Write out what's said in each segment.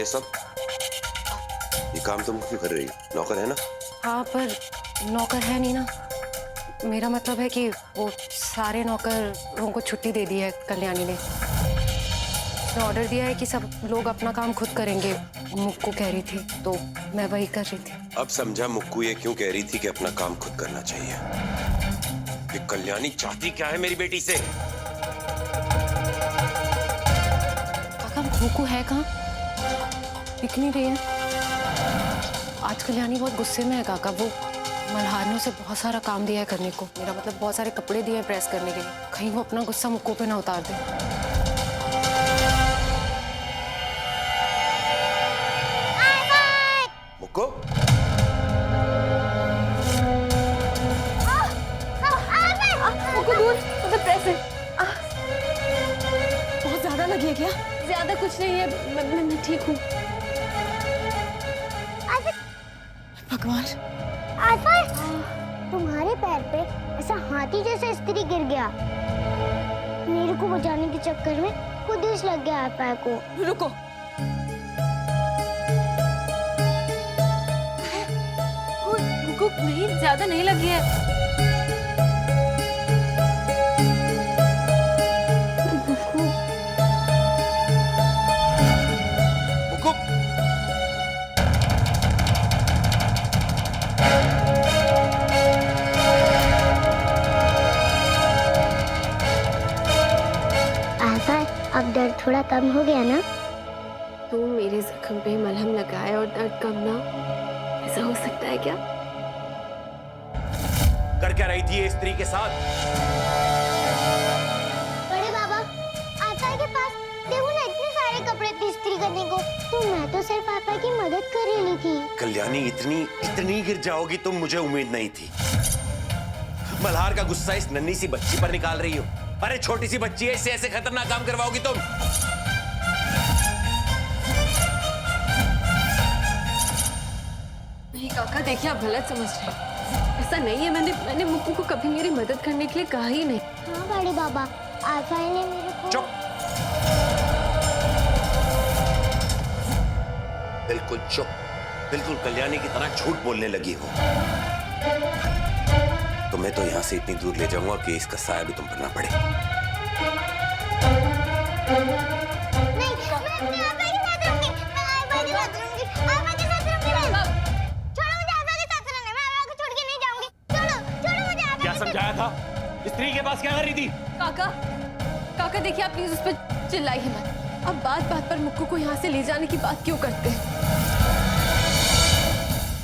ये सब? ये काम तुम क्यों कर रही हो? नौकर है ना? हाँ, पर नौकर है नहीं ना। मेरा मतलब है कि वो सारे नौकरों को छुट्टी दे दी है कल्याणी ने। उसने ऑर्डर दिया है कि सब लोग अपना काम खुद करेंगे। मुक्कू कह रही थी तो मैं वही कर रही थी। अब समझा मुक्कू ये क्यों कह रही थी कि अपना काम खुद करना चाहिए। ये कल्याणी चाहती क्या है मेरी बेटी से? काका, मुक्कू है कहाँ? दिख नहीं रही है। आज कल्याणी बहुत गुस्से में है काका। वो मल्हार ने उसे बहुत सारा काम दिया है करने को। मेरा मतलब बहुत सारे कपड़े दिए हैं प्रेस करने के लिए। कहीं वो अपना गुस्सा मुक्कू पे ना उतार दे। मुक्कू? मुक्कू दूर, उधर प्रेस है। बहुत ज्यादा लगी है क्या? ज्यादा कुछ नहीं है, मैं ठीक हूँ। भगवान, तुम्हारे पैर पे ऐसा हाथी जैसा स्त्री गिर गया। मेरे को बचाने के चक्कर में खुद ही लग गया पैर को। रुको। मुक्कू नहीं, ज्यादा नहीं लगी है। मुक्कू? अब दर्द थोड़ा कम हो गया ना? तू मेरे जख्म पे मलहम लगाए और दर्द कम ना, ऐसा हो सकता है क्या? कर क्या रही थी ये स्त्री के साथ? बड़े बाबा, आता के पास देखो ना, इतने सारे कपड़े थे इस्त्री करने को। तो मैं तो सिर्फ पापा की मदद कर रही थी। कल्याणी इतनी गिर जाओगी तुम, मुझे उम्मीद नहीं थी। मल्हार का गुस्सा इस नन्ही सी बच्ची पर निकाल रही हो। अरे छोटी सी बच्ची है, इससे ऐसे खतरनाक काम करवाओगी तुम? नहीं काका, देखिए आप गलत समझ रहे हैं। ऐसा नहीं है, मैंने मुक्कू को कभी मेरी मदद करने के लिए कहा ही नहीं। हाँ बड़े बाबा, आफा ने मेरे को। चुप। बिल्कुल चुप। बिल्कुल कल्याणी की तरह झूठ बोलने लगी हो। तो मैं तो यहाँ से इतनी दूर ले जाऊंगा कि इसका साया भी तुम पर ना पड़े। नहीं, मैं आफा के साथ रहूंगी। मैं आफा के साथ रहूंगी। आफा के साथ रहूंगी। छोड़ो मुझे, आफा के साथ रहना। मैं आफा को छोड़ के नहीं जाऊंगी। छोड़ो मुझे आफा। क्या समझाया था? स्त्री के पास क्या कर रही थी? काका देखिए, आप प्लीज उस पर चिल्लाइए मत। अब बात बात पर मुक्कू को यहाँ से ले जाने की बात क्यों करते हैं?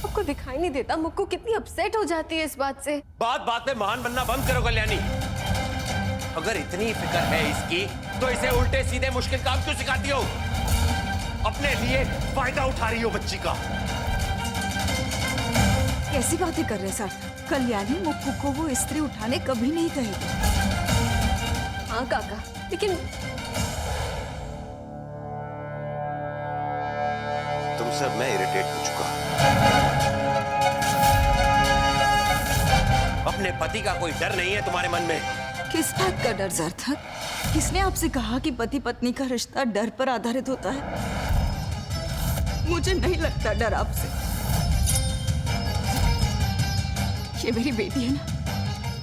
आपको दिखाई नहीं देता मुक्कू कितनी अपसेट हो जाती है इस बात से? बात बात में महान बनना बंद करो कल्याणी। अगर इतनी फिक्र है इसकी तो इसे उल्टे सीधे मुश्किल काम क्यों सिखाती हो? अपने लिए फायदा उठा रही हो बच्ची का। कैसी बातें कर रहे सार्थक? कल्याणी मुक्कू को वो स्त्री उठाने कभी नहीं कहेगी। हाँ काका, लेकिन तुमसे अब मैं इरिटेट हो चुका हूं। अपने पति का कोई डर नहीं है तुम्हारे मन में? किस बात का डर सार्थक? किसने आपसे कहा कि पति पत्नी का रिश्ता डर पर आधारित होता है? मुझे नहीं लगता डर आपसे। ये मेरी बेटी है ना,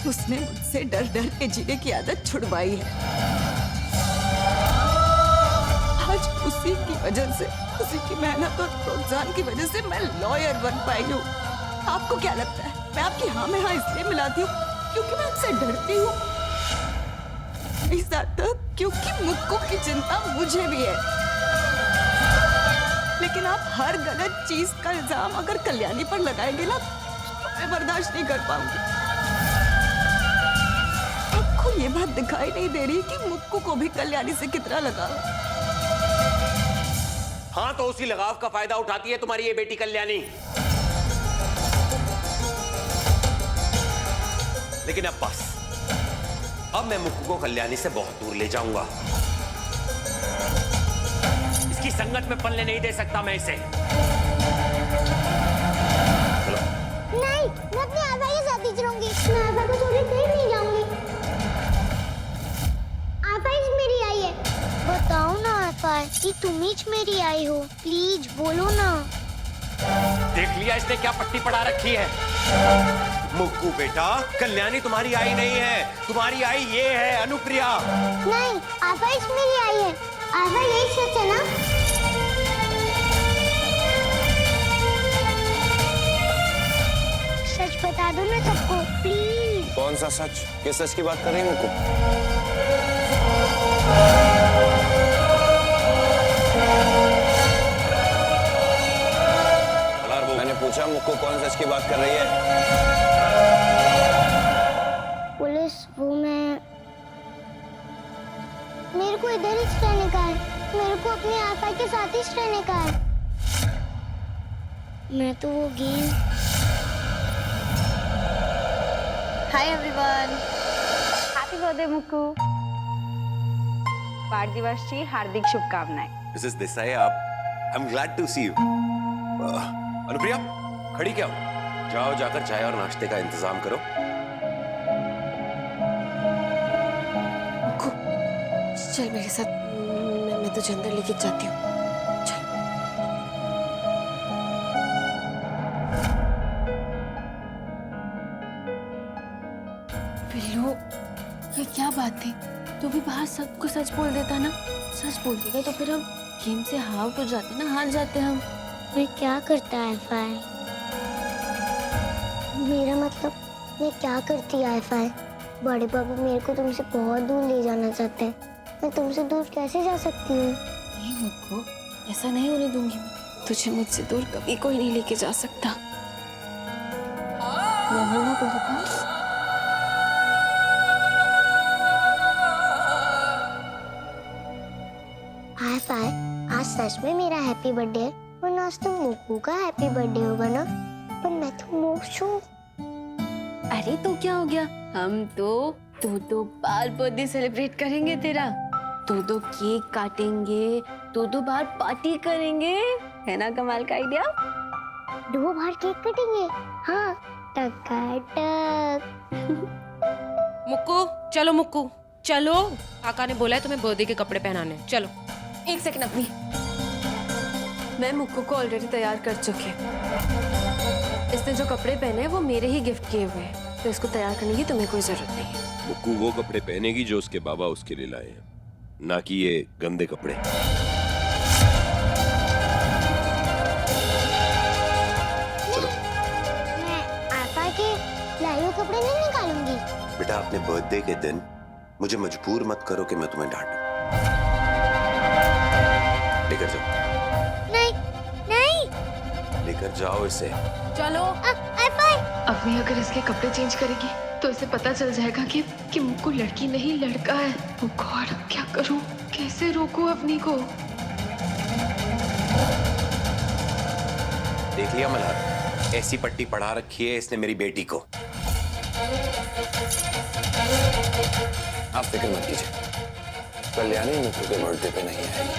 उसने मुझसे डर डर के जीने की आदत छुड़वाई है। आज उसी की वजह से, उसी की मेहनत और प्रोत्साहन की वजह से मैं लॉयर बन पाई हूँ। आपको क्या लगता है मैं आपकी हाँ में हाँ इसलिए मिलाती हूँ क्योंकि मैं आपसे डरती हूँ? नहीं सार्थक, क्योंकि मुक्कू की चिंता मुझे भी है। लेकिन आप हर गलत चीज का इल्जाम अगर कल्याणी पर लगाएंगे ना, तो मैं बर्दाश्त नहीं कर पाऊंगी। आपको ये बात दिखाई नहीं दे रही कि मुक्कू को भी कल्याणी से कितना लगाव? हाँ, तो उसी लगाव का फायदा उठाती है तुम्हारी ये बेटी कल्याणी। लेकिन अब बस, अब मैं मुक्कू को कल्याणी से बहुत दूर ले जाऊंगा। इसकी संगत में पलने नहीं दे सकता मैं इसे। चलो। नहीं, मैं अपने आफा के साथ ही रहूंगी। मैं आफा को छोड़ के कहीं नहीं जाऊंगी। आफा मेरी आई है। बताओ ना आफा, है कि तुम ही मेरी आई हो, प्लीज बोलो ना। देख लिया इसने क्या पट्टी पड़ा रखी है। मुक्कू बेटा, कल्याणी तुम्हारी आई नहीं है, तुम्हारी आई ये है अनुप्रिया। नहीं, आभा इस मेरी आई है। आभा यही सच है ना? सच बता दो ना सबको, प्लीज। कौन सा सच? किस सच की बात कर रही है मुक्कू? मैंने पूछा मुक्कू कौन सच की बात कर रही है? पुलिस, वो मेरे को इधर ही रहने का है। मेरे को अपने आभा के साथ ही रहने का है। मैं तो वो game. Hi everyone, happy birthday Mukku. वाढदिवसची हार्दिक शुभकामनाएं। Mrs Desai, I am glad to see you. Anupriya, खड़ी क्या हो? जाओ जाकर चाय और नाश्ते का इंतजाम करो। मुक्कू, चल मेरे साथ, मैं तुझे अंदर लेके जाती हूँ। चल। बिल्लू, ये क्या बात थी? तू भी बाहर सबको सच बोल देता ना। सच बोल देगा तो फिर हम गेम से हार तो जाते ना, हार जाते हम। मैं क्या करता है आईफाई? मेरा मतलब, मैं क्या करती आईफाई? बड़े बाबू मेरे को तुमसे बहुत दूर ले जाना चाहते हैं। मैं तुमसे दूर कैसे जा सकती हूँ? नहीं मुक्कू, ऐसा नहीं होने दूंगी मैं। तुझे मुझसे दूर कभी कोई नहीं लेके जा सकता। मैं हूं ना तेरे पास। आईफाई, आज सच में मेरा हैप्पी बर्थडे है। और आज तो मुक्कू का हैप्पी बर्थडे होगा ना? पर मैं तो मोक्ष हूँ। अरे तो क्या हो गया? हम तो बार बर्थडे सेलिब्रेट करेंगे तेरा। दो केक काटेंगे, दो बार पार्टी करेंगे। है ना कमाल का आइडिया? 2 बार केक कटेंगे? हाँ, टकाटक। मुक्कू, चलो मुक्कू, चलो। काका ने बोला है तुम्हें बर्थडे के कपड़े पहनाने। चलो। एक सेकंड अपनी, मैं मुक्कू को ऑलरेडी तैयार कर चुकी हूँ। इसने जो कपड़े पहने हैं वो मेरे ही गिफ्ट किए हुए हैं, तो इसको तैयार करने की तुम्हें कोई जरूरत नहीं है। मुक्कू वो कपड़े पहनेगी जो उसके बाबा उसके लिए लाए हैं, ना कि ये गंदे कपड़े। चलो। मैं आभा के लाए हुए कपड़े नहीं निकालूंगी। बेटा, अपने बर्थडे के दिन मुझे मजबूर मत करो कि मैं तुम्हें डांटूं। लेकर जाओ। नहीं, नहीं। लेकर जाओ इसे। चलो। आईफाई। अवनी अगर इसके कपड़े चेंज करेगी तो इसे पता चल जाएगा कि मुक्कू लड़की नहीं लड़का है। ओ गॉड, अब क्या करूं? कैसे रोकूं अवनी को? देख लिया मल्हार, ऐसी पट्टी पढ़ा रखी है इसने मेरी बेटी को। आप फिक्र मत कीजिए, कल्याणी मुक्कू के बर्थडे पे नहीं आएगी।